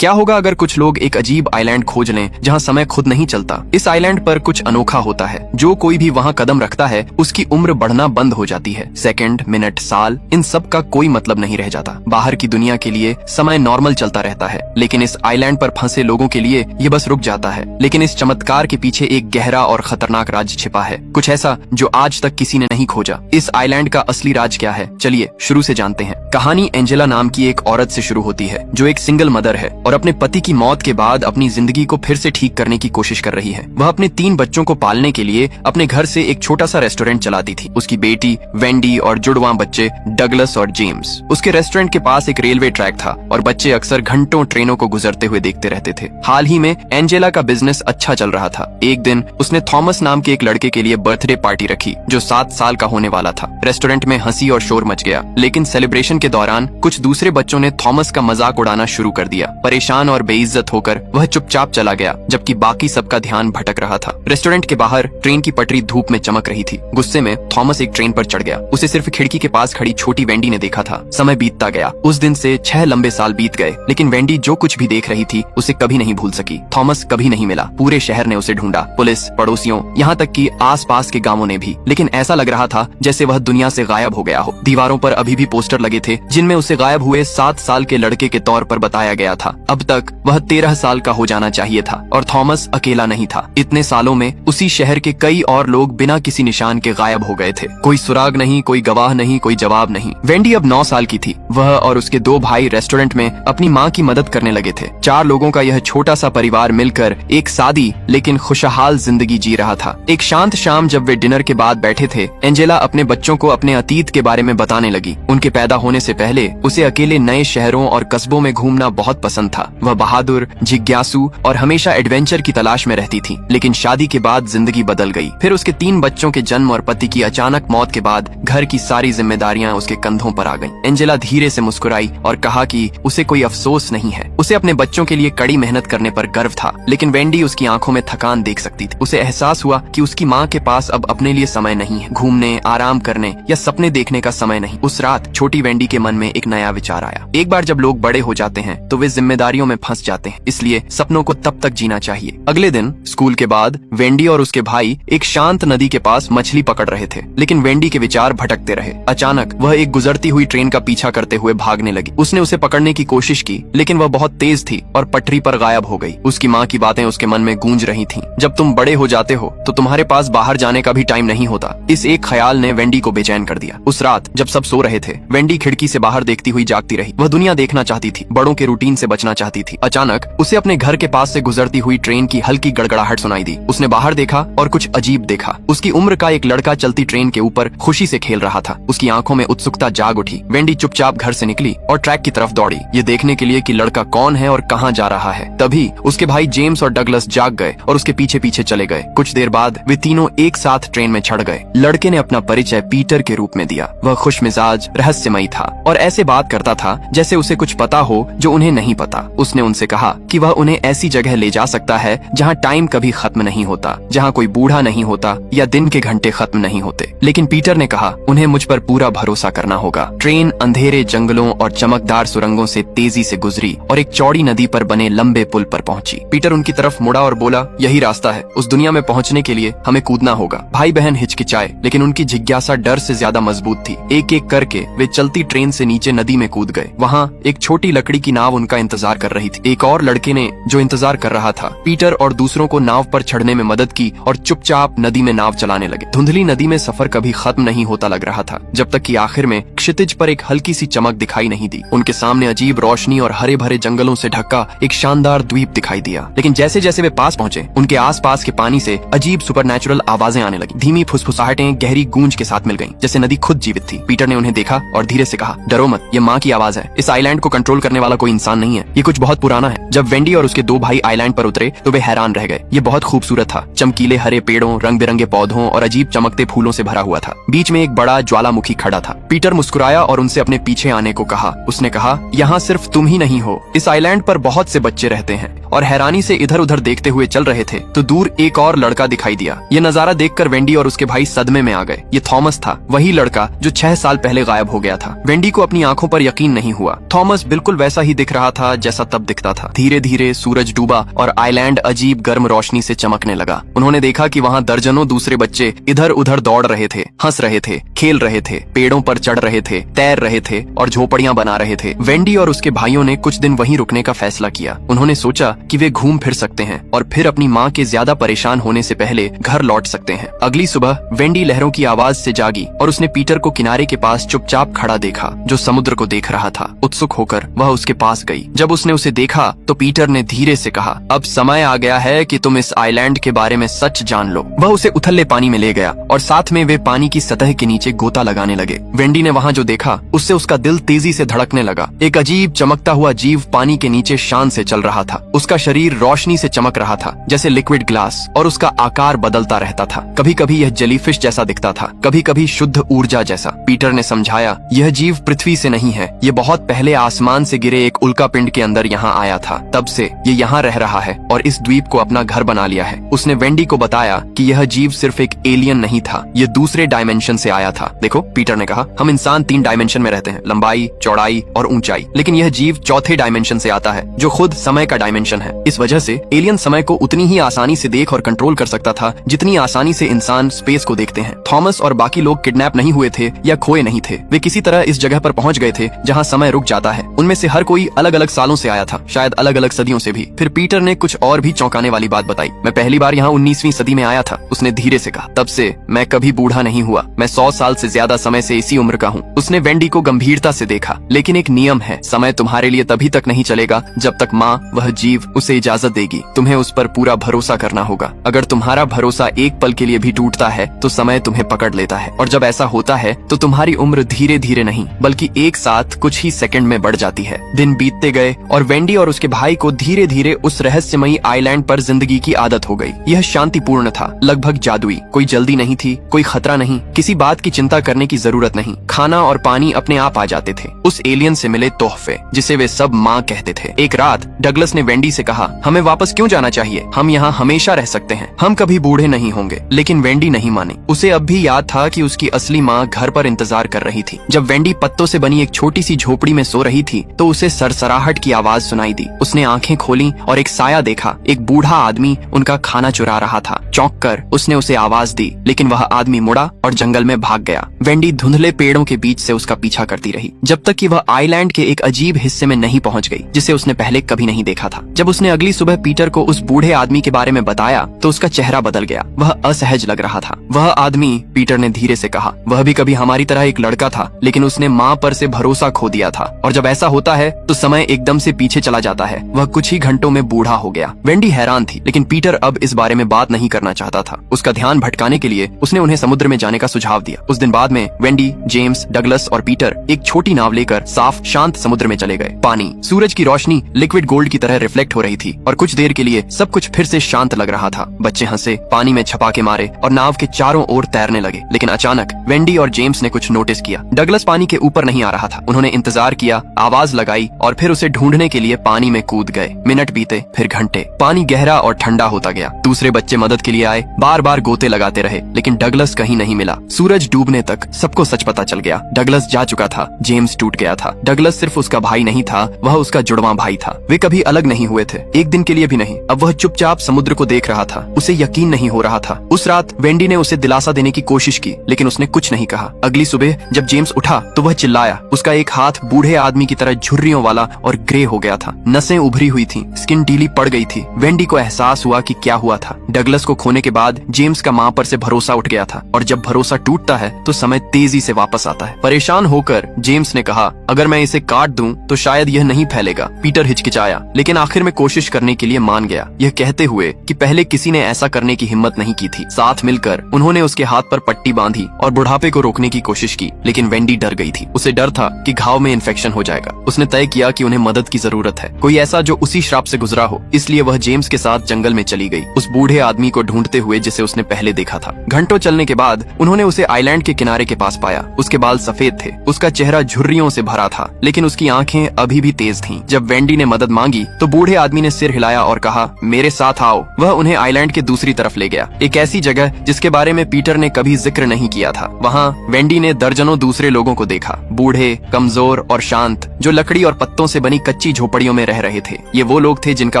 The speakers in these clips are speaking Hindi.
क्या होगा अगर कुछ लोग एक अजीब आइलैंड खोज लें जहाँ समय खुद नहीं चलता। इस आइलैंड पर कुछ अनोखा होता है। जो कोई भी वहाँ कदम रखता है उसकी उम्र बढ़ना बंद हो जाती है। सेकंड, मिनट, साल, इन सब का कोई मतलब नहीं रह जाता। बाहर की दुनिया के लिए समय नॉर्मल चलता रहता है, लेकिन इस आइलैंड पर फंसे लोगों के लिए ये बस रुक जाता है। लेकिन इस चमत्कार के पीछे एक गहरा और खतरनाक राज छिपा है, कुछ ऐसा जो आज तक किसी ने नहीं खोजा। इस आइलैंड का असली राज क्या है, चलिए शुरू से जानते हैं। कहानी एंजेला नाम की एक औरत से शुरू होती है जो एक सिंगल मदर है और अपने पति की मौत के बाद अपनी जिंदगी को फिर से ठीक करने की कोशिश कर रही है। वह अपने 3 बच्चों को पालने के लिए अपने घर से एक छोटा सा रेस्टोरेंट चलाती थी। उसकी बेटी वेंडी और जुड़वां बच्चे डगलस और जेम्स। उसके रेस्टोरेंट के पास एक रेलवे ट्रैक था और बच्चे अक्सर घंटों ट्रेनों को गुजरते हुए देखते रहते थे। हाल ही में एंजेला का बिजनेस अच्छा चल रहा था। एक दिन उसने थॉमस नाम के एक लड़के के लिए बर्थडे पार्टी रखी जो 7 साल का होने वाला था। रेस्टोरेंट में हंसी और शोर मच गया, लेकिन सेलिब्रेशन के दौरान कुछ दूसरे बच्चों ने थॉमस का मजाक उड़ाना शुरू कर दिया। परेशान और बेइज्जत होकर वह चुपचाप चला गया, जबकि बाकी सबका ध्यान भटक रहा था। रेस्टोरेंट के बाहर ट्रेन की पटरी धूप में चमक रही थी। गुस्से में थॉमस एक ट्रेन पर चढ़ गया। उसे सिर्फ खिड़की के पास खड़ी छोटी वेंडी ने देखा था। समय बीतता गया। उस दिन से 6 लंबे साल बीत गए, लेकिन वेंडी जो कुछ भी देख रही थी उसे कभी नहीं भूल सकी। थॉमस कभी नहीं मिला। पूरे शहर ने उसे ढूंढा, पुलिस, पड़ोसियों, यहाँ तक कि आसपास के गांवों ने भी, लेकिन ऐसा लग रहा था जैसे वह दुनिया से गायब हो गया हो। दीवारों पर अभी भी पोस्टर लगे थे जिनमें उसे गायब हुए 7 साल के लड़के के तौर पर बताया गया था। अब तक वह 13 साल का हो जाना चाहिए था और थॉमस अकेला नहीं था। इतने सालों में उसी शहर के कई और लोग बिना किसी निशान के गायब हो गए थे। कोई सुराग नहीं, कोई गवाह नहीं, कोई जवाब नहीं। वेंडी अब 9 साल की थी। वह और उसके 2 भाई रेस्टोरेंट में अपनी माँ की मदद करने लगे थे। 4 लोगों का यह छोटा सा परिवार मिलकर एक सादी लेकिन खुशहाल जिंदगी जी रहा था। एक शांत शाम जब वे डिनर के बाद बैठे थे, एंजेला अपने बच्चों को अपने अतीत के बारे में बताने लगी। उनके पैदा होने से पहले उसे अकेले नए शहरों और कस्बों में घूमना बहुत पसंद था। वह बहादुर, जिज्ञासु और हमेशा एडवेंचर की तलाश में रहती थी। लेकिन शादी के बाद जिंदगी बदल गई। फिर उसके 3 बच्चों के जन्म और पति की अचानक मौत के बाद घर की सारी जिम्मेदारियां उसके कंधों पर आ गईं। एंजेला धीरे से मुस्कुराई और कहा कि उसे कोई अफसोस नहीं है। उसे अपने बच्चों के लिए कड़ी मेहनत करने पर गर्व था, लेकिन वेंडी उसकी आंखों में थकान देख सकती थी। उसे एहसास हुआ कि उसकी माँ के पास अब अपने लिए समय नहीं है, घूमने, आराम करने या सपने देखने का समय नहीं। उस रात छोटी वेंडी के मन में एक नया विचार आया। एक बार जब लोग बड़े हो जाते हैं तो वे जिम्मेदारियों में फंस जाते हैं, इसलिए सपनों को तब तक जीना चाहिए। अगले दिन स्कूल के बाद वेंडी और उसके भाई एक शांत नदी के पास मछली पकड़ रहे थे, लेकिन वेंडी के विचार भटकते रहे। अचानक वह एक गुजरती हुई ट्रेन का पीछा करते हुए भागने लगी। उसने उसे पकड़ने की कोशिश की, लेकिन वह बहुत तेज थी और पटरी पर गायब हो गई। उसकी माँ की बातें उसके मन में गूंज रही थीं। जब तुम बड़े हो जाते हो तो तुम्हारे पास बाहर जाने का भी टाइम नहीं होता। इस एक ख्याल ने वेंडी को बेचैन कर दिया। उस रात जब सब सो रहे थे, वेंडी खिड़की से बाहर देखती हुई जागती रही। वह दुनिया देखना चाहती थी, बड़ों के रूटीन से बचना चाहती थी। अचानक उसे अपने घर के पास से गुजरती हुई ट्रेन की हल्की गड़गड़ाहट सुनाई दी। उसने बाहर देखा और कुछ अजीब देखा। उसकी उम्र का एक लड़का चलती ट्रेन के ऊपर खुशी से खेल रहा था। उसकी आंखों में उत्सुकता जाग उठी। वेंडी चुपचाप घर से निकली और ट्रैक की तरफ दौड़ी, ये देखने के लिए कि लड़का कौन है और कहां जा रहा है। तभी उसके भाई जेम्स और डगलस जाग गए और उसके पीछे पीछे चले गए। कुछ देर बाद वे तीनों एक साथ ट्रेन में चढ़ गए। लड़के ने अपना परिचय पीटर के रूप में दिया। वह खुशमिजाज, रहस्यमयी था और ऐसे बात करता था जैसे उसे कुछ पता हो जो उन्हें नहीं पता। उसने उनसे कहा कि वह उन्हें ऐसी जगह ले जा सकता है जहाँ टाइम कभी खत्म नहीं होता, जहाँ कोई बूढ़ा नहीं होता या दिन के घंटे खत्म नहीं होते। लेकिन पीटर ने कहा उन्हें मुझ पर पूरा भरोसा करना होगा। ट्रेन अंधेरे जंगलों और चमकदार सुरंगों से तेजी से गुजरी और एक चौड़ी नदी पर बने लंबे पुल पर पहुंची। पीटर उनकी तरफ मुड़ा और बोला, यही रास्ता है। उस दुनिया में पहुंचने के लिए हमें कूदना होगा। भाई बहन हिचकिचाए, लेकिन उनकी जिज्ञासा डर से ज्यादा मजबूत थी। एक एक करके वे चलती ट्रेन से नीचे नदी में कूद गए। वहाँ एक छोटी लकड़ी की नाव उनका इंतजार कर रही थी। एक और लड़के ने जो इंतजार कर रहा था, पीटर और दूसरों को नाव पर चढ़ने में मदद की और चुपचाप नदी में नाव चलाने लगे। धुंधली नदी में सफर कभी खत्म नहीं होता लग रहा था, जब तक कि आखिर में क्षितिज पर एक हल्की सी चमक दिखाई नहीं दी। उनके सामने अजीब रोशनी और हरे भरे जंगलों से ढका एक शानदार द्वीप दिखाई दिया। लेकिन जैसे जैसे वे पास पहुंचे, उनके आसपास के पानी से अजीब सुपरनैचुरल आवाजें आने लगी। धीमी फुसफुसाहटें गहरी गूंज के साथ मिल गईं, जैसे नदी खुद जीवित थी। पीटर ने उन्हें देखा और धीरे से कहा, डरो मत, ये माँ की आवाज है। इस आइलैंड को कंट्रोल करने वाला कोई इंसान नहीं है, ये कुछ बहुत पुराना है। जब वेंडी और उसके 2 भाई आइलैंड पर उतरे तो वे हैरान रह गए। ये बहुत खूबसूरत था। चमकीले हरे पेड़ों, रंग बिरंगे पौधों और अजीब चमकते फूलों से भरा हुआ था। बीच में एक बड़ा ज्वालामुखी खड़ा था। पीटर मुस्कुराया और उनसे अपने पीछे आने को कहा। उसने कहा, यहाँ सिर्फ तुम ही नहीं हो, इस आइलैंड पर बहुत से बच्चे रहते हैं। और हैरानी से इधर उधर देखते हुए चल रहे थे तो दूर एक और लड़का दिखाई दिया। ये नजारा देखकर वेंडी और उसके भाई सदमे में आ गए। ये थॉमस था, वही लड़का जो 6 साल पहले गायब हो गया था। वेंडी को अपनी आंखों पर यकीन नहीं हुआ। थॉमस बिल्कुल वैसा ही दिख रहा था जैसा तब दिखता था। धीरे धीरे सूरज डूबा और आइलैंड अजीब गर्म रोशनी से चमकने लगा। उन्होंने देखा कि वहाँ दर्जनों दूसरे बच्चे इधर उधर दौड़ रहे थे, हंस रहे थे, खेल रहे थे, पेड़ों पर चढ़ रहे थे, तैर रहे थे और झोपड़ियां बना रहे थे। वेंडी और उसके भाइयों ने कुछ दिन वहीं रुकने का फैसला किया। उन्होंने सोचा कि वे घूम फिर सकते हैं और फिर अपनी माँ के ज्यादा परेशान होने से पहले घर लौट सकते हैं। अगली सुबह वेंडी लहरों की आवाज से जागी और उसने पीटर को किनारे के पास चुपचाप खड़ा देखा, जो समुद्र को देख रहा था। उत्सुक होकर वह उसके पास गई। जब उसने उसे देखा तो पीटर ने धीरे से कहा, अब समय आ गया है कि तुम इस आइलैंड के बारे में सच जान लो। वह उसे उथले पानी में ले गया और साथ में वे पानी की सतह के नीचे गोता लगाने लगे। वेंडी ने वहाँ जो देखा उससे उसका दिल तेजी से धड़कने लगा। एक अजीब चमकता हुआ जीव पानी के नीचे शान से चल रहा था। उसका शरीर रोशनी से चमक रहा था जैसे लिक्विड ग्लास और उसका आकार बदलता रहता था। कभी कभी यह जेलीफिश जैसा दिखता था, कभी कभी शुद्ध ऊर्जा जैसा। पीटर ने समझाया, यह जीव पृथ्वी से नहीं है, ये बहुत पहले आसमान से गिरे एक उल्का पिंड के अंदर यहाँ आया था। तब से ये यहाँ रह रहा है और इस द्वीप को अपना घर बना लिया है। उसने वेंडी को बताया कि यह जीव सिर्फ एक एलियन नहीं था, ये दूसरे डायमेंशन से आया था। देखो, पीटर ने कहा, हम इंसान 3 डायमेंशन में रहते हैं, लंबाई, चौड़ाई और ऊंचाई, लेकिन यह जीव चौथे डायमेंशन से आता है, जो खुद समय का डायमेंशन है। इस वजह से एलियन समय को उतनी ही आसानी से देख और कंट्रोल कर सकता था जितनी आसानी से इंसान स्पेस को देखते हैं। थॉमस और बाकी लोग किडनैप नहीं हुए थे या खोए नहीं थे, वे किसी तरह इस जगह पर पहुंच गए थे जहां समय रुक जाता है। उनमें से हर कोई अलग अलग सालों से आया था, शायद अलग अलग सदियों से भी। फिर पीटर ने कुछ और भी चौंकाने वाली बात बताई। मैं पहली बार यहाँ 19वीं सदी में आया था, उसने धीरे से कहा। तब से मैं कभी बूढ़ा नहीं हुआ, मैं 100 साल से ज्यादा समय से इसी उम्र का हूँ। उसने वेंडी को गंभीरता से देखा। लेकिन एक नियम है, समय तुम्हारे लिए तभी तक नहीं चलेगा जब तक माँ, वह जीव, उसे इजाजत देगी। तुम्हें उस पर पूरा भरोसा करना होगा। अगर तुम्हारा भरोसा एक पल के लिए भी टूटता है तो समय तुम्हें पकड़ लेता है, और जब ऐसा होता है तो तुम्हारी उम्र धीरे धीरे नहीं बल्कि एक साथ कुछ ही सेकंड में बढ़ जाती है। दिन बीतते गए और वेंडी और उसके भाई को धीरे धीरे उस रहस्यमयी आइलैंड पर जिंदगी की आदत हो गई। यह शांतिपूर्ण था, लगभग जादुई। कोई जल्दी नहीं थी, कोई खतरा नहीं, किसी बात की चिंता करने की जरूरत नहीं। खाना और पानी अपने आप आ जाते थे। उस एलियन से मिले तोहफे, जिसे वे सब माँ कहते थे। एक रात डगलस ने वेंडी से कहा, हमें वापस क्यों जाना चाहिए, हम यहाँ हमेशा रह सकते हैं, हम कभी बूढ़े नहीं होंगे। लेकिन वेंडी नहीं मानी। उसे अब भी याद था कि उसकी असली माँ घर पर इंतजार कर रही थी। जब वेंडी पत्तों से बनी एक छोटी सी झोपड़ी में सो रही थी तो उसे सरसराहट की आवाज सुनाई दी। उसने आंखें खोली और एक साया देखा। एक बूढ़ा आदमी उनका खाना चुरा रहा था। चौंक कर उसने उसे आवाज दी, लेकिन वह आदमी मुड़ा और जंगल में भाग गया। वेंडी धुंधले पेड़ों के बीच से उसका पीछा करती रही जब तक कि वह आइलैंड के एक अजीब हिस्से में नहीं पहुंच गई, जिसे उसने पहले कभी नहीं देखा था। जब उसने अगली सुबह पीटर को उस बूढ़े आदमी के बारे में बताया तो उसका चेहरा बदल गया। वह असहज लग रहा था। वह आदमी, पीटर ने धीरे से कहा, वह भी कभी हमारी तरह एक लड़का था, लेकिन उसने माँ पर से भरोसा खो दिया था। और जब ऐसा होता है तो समय एकदम से पीछे चला जाता है। वह कुछ ही घंटों में बूढ़ा हो गया। वेंडी हैरान थी, लेकिन पीटर अब इस बारे में बात नहीं करना चाहता था। उसका ध्यान भटकाने के लिए उसने उन्हें समुद्र में जाने का सुझाव दिया। उस दिन बाद में वेंडी, जेम्स, डगलस और पीटर एक छोटी नाव लेकर साफ शांत समुद्र में चले गए। पानी, सूरज की रोशनी लिक्विड गोल्ड की तरह रिफ्लेक्ट हो रही थी और कुछ देर के लिए सब कुछ फिर से शांत लग रहा था। बच्चे हंसे, पानी में छपाके मारे और नाव के चारों ओर तैरने लगे। लेकिन अचानक वेंडी और जेम्स ने कुछ नोटिस किया। डगलस पानी के ऊपर नहीं आ रहा था। उन्होंने इंतजार किया, आवाज लगाई और फिर उसे ढूंढने के लिए पानी में कूद गए। मिनट बीते, फिर घंटे। पानी गहरा और ठंडा होता गया। दूसरे बच्चे मदद के लिए आए, बार बार गोते लगाते रहे, लेकिन डगलस कहीं नहीं मिला। सूरज डूबने तक सबको सच पता चल गया। डगलस जा चुका था, जेम्स टूट गया था। डगलस सिर्फ उसका भाई नहीं था, वह उसका जुड़वां भाई था। वे कभी अलग नहीं हुए थे, एक दिन के लिए भी नहीं। अब वह चुपचाप समुद्र को देख रहा था। उसे यकीन नहीं हो रहा था। उस रात वेंडी ने उसे दिलासा देने की कोशिश की, लेकिन उसने कुछ नहीं कहा। अगली सुबह जब जेम्स उठा तो वह चिल्लाया। उसका एक हाथ बूढ़े आदमी की तरह झुर्रियों वाला और ग्रे हो गया था। नसें उभरी हुई थी, स्किन ढीली पड़ गई थी। वेंडी को एहसास हुआ कि क्या हुआ था। डगलस को खोने के बाद जेम्स का माँ पर से भरोसा उठ गया था, और जब भरोसा टूटता है तो समय तेजी से वापस आता है। परेशान होकर जेम्स ने कहा, अगर मैं इसे काट दूं तो शायद यह नहीं फैलेगा। पीटर हिचकिचाया, लेकिन आखिर में कोशिश करने के लिए मान गया, यह कहते हुए कि पहले किसी ने ऐसा करने की हिम्मत नहीं की थी। साथ मिलकर उन्होंने उसके हाथ पर पट्टी बांधी और बुढ़ापे को रोकने की कोशिश की, लेकिन वेंडी डर गई थी। उसे डर था कि घाव में इन्फेक्शन हो जाएगा। उसने तय किया कि उन्हें मदद की जरूरत है, कोई ऐसा जो उसी श्राप से गुजरा हो। इसलिए वह जेम्स के साथ जंगल में चली गई, उस बूढ़े आदमी को ढूंढते हुए जिसे उसने पहले देखा था। घंटों चलने के बाद उन्होंने उसे आइलैंड के किनारे के पास पाया। उसके बाल सफेद थे, उसका चेहरा झुर्रियों से भरा था, लेकिन उसकी आंखें अभी भी तेज थीं। जब वेंडी ने मदद मांगी तो बूढ़े आदमी ने सिर हिलाया और कहा, मेरे साथ आओ। वह उन्हें आइलैंड के दूसरी तरफ ले गया, एक ऐसी जगह जिसके बारे में पीटर ने कभी जिक्र नहीं किया था। वहाँ वेंडी ने दर्जनों दूसरे लोगों को देखा, बूढ़े, कमजोर और शांत, जो लकड़ी और पत्तों से बनी कच्ची कच्ची झोपड़ियों में रह रहे थे। ये वो लोग थे जिनका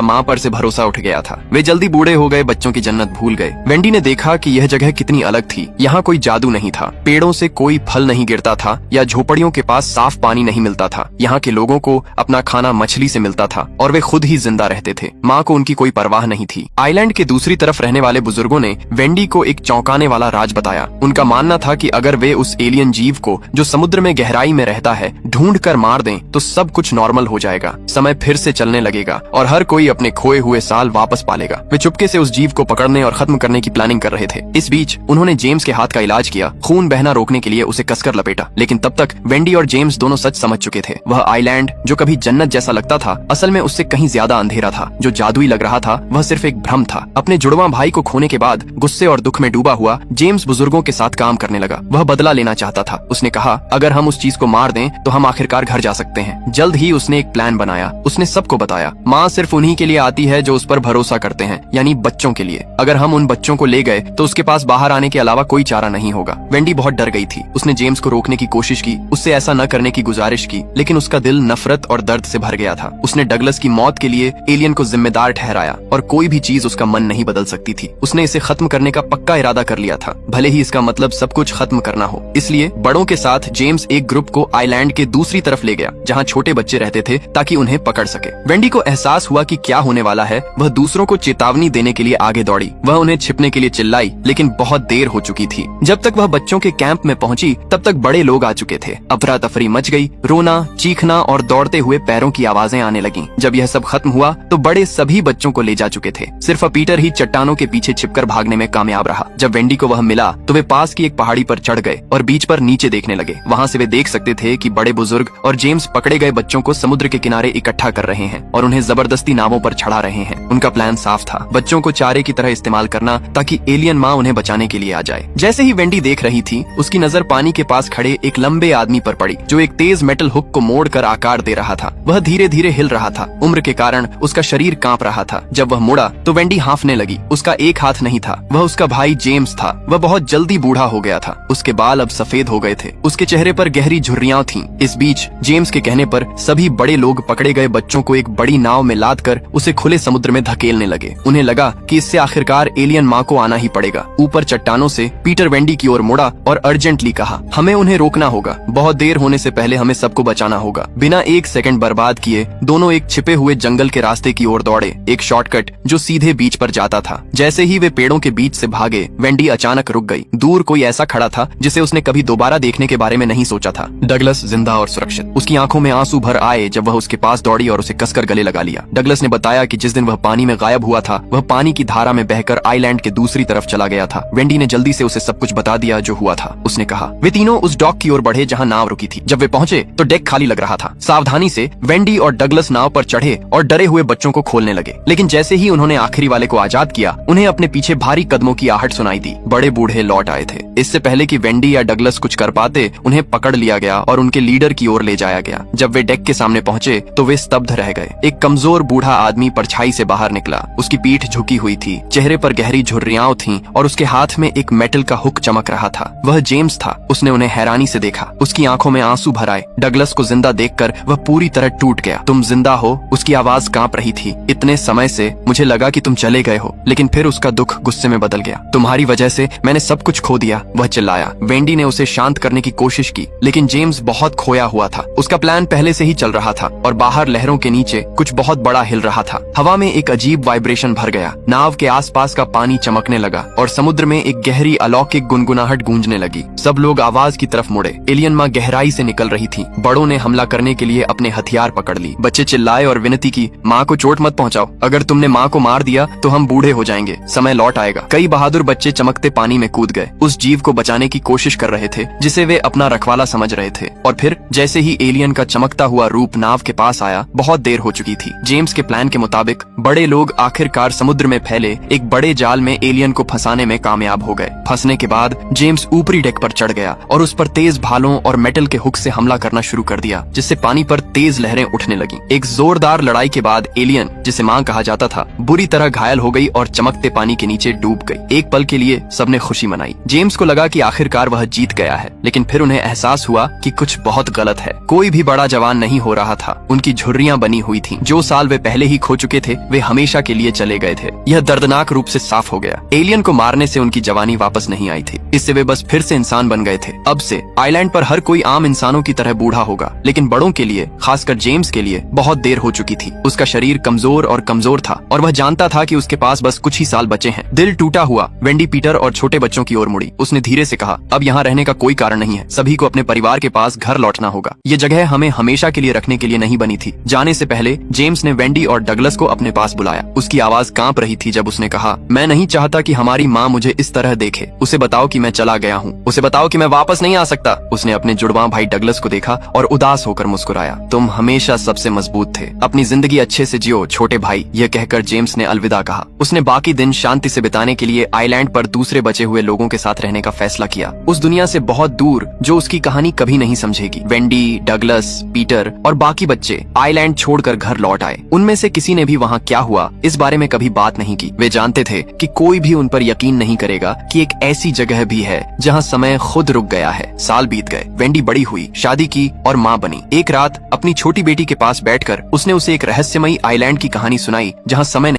माँ पर से भरोसा उठ गया था। वे जल्दी बूढ़े हो गए, बच्चों की जन्नत भूल गए। वेंडी ने देखा कि यह जगह कितनी अलग थी। यहाँ कोई जादू नहीं था, पेड़ों से कोई फल नहीं गिरता था या झोपड़ियों के पास साफ पानी नहीं मिलता था। यहाँ के लोगों को अपना खाना मछली से मिलता था और वे खुद ही जिंदा रहते थे। माँ को उनकी कोई परवाह नहीं थी। आइलैंड के दूसरी तरफ रहने वाले बुजुर्गों ने वेंडी को एक चौंकाने वाला राज बताया। उनका मानना था कि अगर वे उस एलियन जीव को जो समुद्र में गहराई में रहता है ढूंढ कर मार दें तो सब कुछ नॉर्मल हो जाएगा, समय फिर से चलने लगेगा और हर कोई अपने खोए हुए साल वापस पालेगा। वे चुपके से उस जीव को पकड़ने और खत्म करने की प्लानिंग कर रहे थे। इस बीच उन्होंने जेम्स के हाथ का इलाज किया, खून बहना रोकने के लिए उसे कसकर लपेटा। लेकिन तब तक वेंडी और जेम्स दोनों सच समझ चुके थे। वह आइलैंड जो कभी जन्नत जैसा लगता था असल में उससे कहीं ज्यादा अंधेरा था। जो जादुई लग रहा था वह सिर्फ एक भ्रम था। अपने जुड़वा भाई को खोने के बाद गुस्से और दुख में डूबा हुआ जेम्स बुजुर्गों के साथ काम करने लगा। वह बदला लेना चाहता था। उसने कहा, अगर हम उस चीज को मार दें तो हम आखिरकार घर जा सकते हैं। जल्द ही उसने एक प्लान बनाया। उसने सबको बताया, माँ सिर्फ उन्हीं के लिए आती है जो उस पर भरोसा करते हैं, यानी बच्चों के लिए। अगर हम उन बच्चों को ले गए तो उसके पास बाहर आने के अलावा कोई चारा नहीं होगा। वेंडी बहुत डर गई थी। उसने जेम्स को रोकने की कोशिश की, उससे ऐसा न करने की गुजारिश की, लेकिन उसका दिल नफरत और दर्द से भर गया था। उसने डगलस की मौत के लिए एलियन को जिम्मेदार ठहराया और कोई भी चीज उसका मन नहीं बदल सकती थी। उसने इसे खत्म करने का पक्का इरादा कर लिया था, भले ही इसका मतलब सब कुछ खत्म करना हो। इसलिए बड़ों के साथ जेम्स एक ग्रुप को आइलैंड के दूसरी तरफ ले गया जहाँ छोटे बच्चे रहते थे ताकि उन्हें पकड़ सके। वेंडी को एहसास हुआ कि क्या होने वाला है। वह दूसरों को चेतावनी देने के लिए आगे दौड़ी। वह उन्हें छिपने के लिए चिल्लाई, लेकिन बहुत देर हो चुकी थी। जब तक वह बच्चों के कैंप में पहुंची तब तक बड़े लोग आ चुके थे। अफरा तफरी मच गई, रोना, चीखना और दौड़ते हुए पैरों की आवाजें आने लगीं। जब यह सब खत्म हुआ तो बड़े सभी बच्चों को ले जा चुके थे। सिर्फ पीटर ही चट्टानों के पीछे छिपकर भागने में कामयाब रहा। जब वेंडी को वह मिला तो वे पास की एक पहाड़ी पर चढ़ गए और बीच पर नीचे देखने लगे। वहाँ से वे देख सकते थे कि बड़े बुजुर्ग और जेम्स पकड़े गए बच्चों को समुद्र के किनारे इकट्ठा कर रहे हैं और उन्हें जबरदस्ती नावों पर चढ़ा रहे हैं। उनका प्लान साफ था, बच्चों को चारे की तरह इस्तेमाल करना ताकि एलियन माँ उन्हें बचाने के लिए आ जाए। जैसे ही वेंडी देख रही थी उसकी नजर पानी के पास खड़े एक लंबे आदमी पर पड़ी जो एक तेज मेटल हुक को मोड़कर आकार दे रहा था। वह धीरे धीरे हिल रहा था। उम्र के कारण उसका शरीर कांप रहा था। जब वह मुड़ा तो वेंडी हांफने लगी। उसका एक हाथ नहीं था, वह उसका भाई जेम्स था। वह बहुत जल्दी बूढ़ा हो गया था। उसके बाल अब सफेद हो गए थे। उसके चेहरे पर गहरी झुर्रियां थीं। इस बीच जेम्स के कहने पर सभी बड़े लोग पकड़े गए बच्चों को एक बड़ी नाव में लादकर उसे खुले समुद्र में धकेलने लगे। उन्हें लगा कि इससे आखिरकार एलियन माँ को आना ही पड़ेगा। ऊपर चट्टानों से पीटर वेंडी की ओर मुड़ा और अर्जेंटली कहा, हमें उन्हें रोकना होगा। बहुत देर होने से पहले हमें सबको बचाना होगा। बिना एक सेकंड बर्बाद किए दोनों एक छिपे हुए जंगल के रास्ते की ओर दौड़े, एक शॉर्टकट जो सीधे बीच पर जाता था। जैसे ही वे पेड़ों के बीच से भागे वेंडी अचानक रुक गई। दूर कोई ऐसा खड़ा था जिसे उसने कभी दोबारा देखने के बारे में नहीं सोचा था। डगलस जिंदा और सुरक्षित। उसकी आंखों में आंसू भर आए जब वह उसके पास दौड़ी और उसे कसकर गले लगा लिया। डगलस ने बताया कि जिस दिन वह पानी में गायब हुआ था वह पानी की धारा में बहकर आइलैंड के दूसरी तरफ चला गया था। वेंडी ने जल्दी से उसे सब कुछ बता दिया जो हुआ था। उसने कहा, वे तीनों उस डॉक की ओर बढ़े जहाँ नाव रुकी थी। जब वे पहुंचे तो डेक खाली लग रहा था। सावधानी से वेंडी और डगलस नाव पर चढ़े और डरे हुए बच्चों को खोलने लगे। लेकिन जैसे ही उन्होंने आखिरी वाले को आजाद किया उन्हें अपने पीछे भारी कदमों की आहट सुनाई दी। बड़े बूढ़े लौट आए थे। इससे पहले कि वेंडी या डगलस कुछ कर पाते उन्हें पकड़ लिया गया और उनके लीडर की ओर ले जाया गया। जब वे डेक के सामने पहुंचे तो वे स्तब्ध रह गए। एक कमजोर बूढ़ा आदमी परछाई से बाहर निकला। उसकी पीठ झुकी हुई थी, चेहरे पर गहरी झुर्रियां थीं और उसके हाथ में एक मेटल का हुक चमक रहा था। वह जेम्स था। उसने उन्हें हैरानी से देखा। उसकी आंखों में आंसू भर आए। डगलस को जिंदा देखकर वह पूरी तरह टूट गया। तुम जिंदा हो? उसकी आवाज कांप रही थी। इतने समय से मुझे लगा कि तुम चले गए हो। लेकिन फिर उसका दुख गुस्से में बदल गया। तुम्हारी वजह से मैंने सब कुछ खो दिया, वह चिल्लाया। वेंडी ने उसे शांत करने की कोशिश की लेकिन जेम्स बहुत खोया हुआ था। उसका प्लान पहले से ही चल रहा था और बाहर लहरों के नीचे कुछ बहुत बड़ा हिल रहा था। हवा में एक अजीब वाइब्रेशन भर गया। नाव के आसपास का पानी चमकने लगा और समुद्र में एक गहरी अलौकिक गुनगुनाहट गूंजने लगी। सब लोग आवाज की तरफ मुड़े। एलियन माँ गहराई से निकल रही थी। बड़ों ने हमला करने के लिए अपने हथियार पकड़ ली। बच्चे चिल्लाए और विनती की, माँ को चोट मत पहुंचाओ। अगर तुमने माँ को मार दिया तो हम बूढ़े हो जाएंगे, समय लौट आएगा। कई बहादुर बच्चे चमकते पानी में कूद गए, उस जीव को बचाने की कोशिश कर रहे थे जिसे वे अपना रखवाला समझ रहे थे। और फिर जैसे ही एलियन का चमकता हुआ रूप नाव के पास आया, बहुत देर हो चुकी थी। जेम्स के प्लान के मुताबिक बड़े लोग आखिरकार समुद्र में फैले एक बड़े जाल में एलियन को फंसाने में कामयाब हो गए। फंसने के बाद जेम्स ऊपरी डेक पर चढ़ गया और उस पर तेज भालों और मेटल के हुक से हमला करना शुरू कर दिया, जिससे पानी पर तेज लहरें उठने लगी। एक जोरदार लड़ाई के बाद एलियन, जिसे मां कहा जाता था, बुरी तरह घायल हो गई और चमकते पानी के नीचे डूब गई। एक पल के लिए सबने खुशी मनाई। जेम्स को लगा कि आखिरकार वह जीत गया है, लेकिन फिर उन्हें एहसास हुआ कि कुछ बहुत गलत है। कोई भी बड़ा जवान नहीं हो रहा था। उनकी झुर्रियां बनी हुई थीं। जो साल वे पहले ही खो चुके थे वे हमेशा के लिए चले गए थे। यह दर्दनाक रूप से साफ हो गया। एलियन को मारने से उनकी जवानी वापस नहीं आई थी। इससे वे बस फिर से इंसान बन गए थे। अब से आइलैंड पर हर कोई आम इंसानों की तरह बूढ़ा होगा, लेकिन बड़ों के लिए, खासकर जेम्स के लिए बहुत देर हो चुकी थी। उसका शरीर कमजोर और कमजोर था और वह जानता था कि उसके पास बस कुछ ही साल बचे हैं। दिल टूटा हुआ वेंडी पीटर और छोटे बच्चों की ओर मुड़ी। उसने धीरे से कहा, अब यहाँ रहने का कोई कारण नहीं है। सभी को अपने परिवार के पास घर लौटना होगा। ये जगह हमें हमेशा के लिए रखने के लिए नहीं बनी थी। जाने से पहले जेम्स ने वेंडी और डगलस को अपने पास बुलाया। उसकी आवाज कांप रही थी जब उसने कहा, मैं नहीं चाहता कि हमारी माँ मुझे इस तरह देखे। उसे बताओ कि मैं चला गया हूँ। उसे बताओ कि मैं वापस नहीं आ सकता। उसने अपने जुड़वां भाई डगलस को देखा और उदास होकर मुस्कुराया। तुम हमेशा सबसे मजबूत थे। अपनी जिंदगी अच्छे से जियो छोटे भाई। यह कहकर जेम्स ने अलविदा कहा। उसने बाकी दिन शांति से बिताने के लिए आइलैंड पर दूसरे बचे हुए लोगों के साथ रहने का फैसला किया, उस दुनिया से बहुत दूर जो उसकी कहानी कभी नहीं समझेगी। वेंडी, डगलस, पीटर और बाकी बच्चे आइलैंड छोड़कर घर लौट आए। उनमें से किसी ने भी वहाँ क्या हुआ इस बारे में कभी बात नहीं की। वे जानते थे कि कोई भी उन पर यकीन नहीं करेगा कि एक ऐसी जगह भी है जहाँ समय खुद रुक गया है। साल बीत गए। वेंडी बड़ी हुई, शादी की और माँ बनी। एक रात अपनी छोटी बेटी के पास बैठकर उसने उसे एक रहस्यमयी आइलैंड की कहानी सुनाई जहाँ समय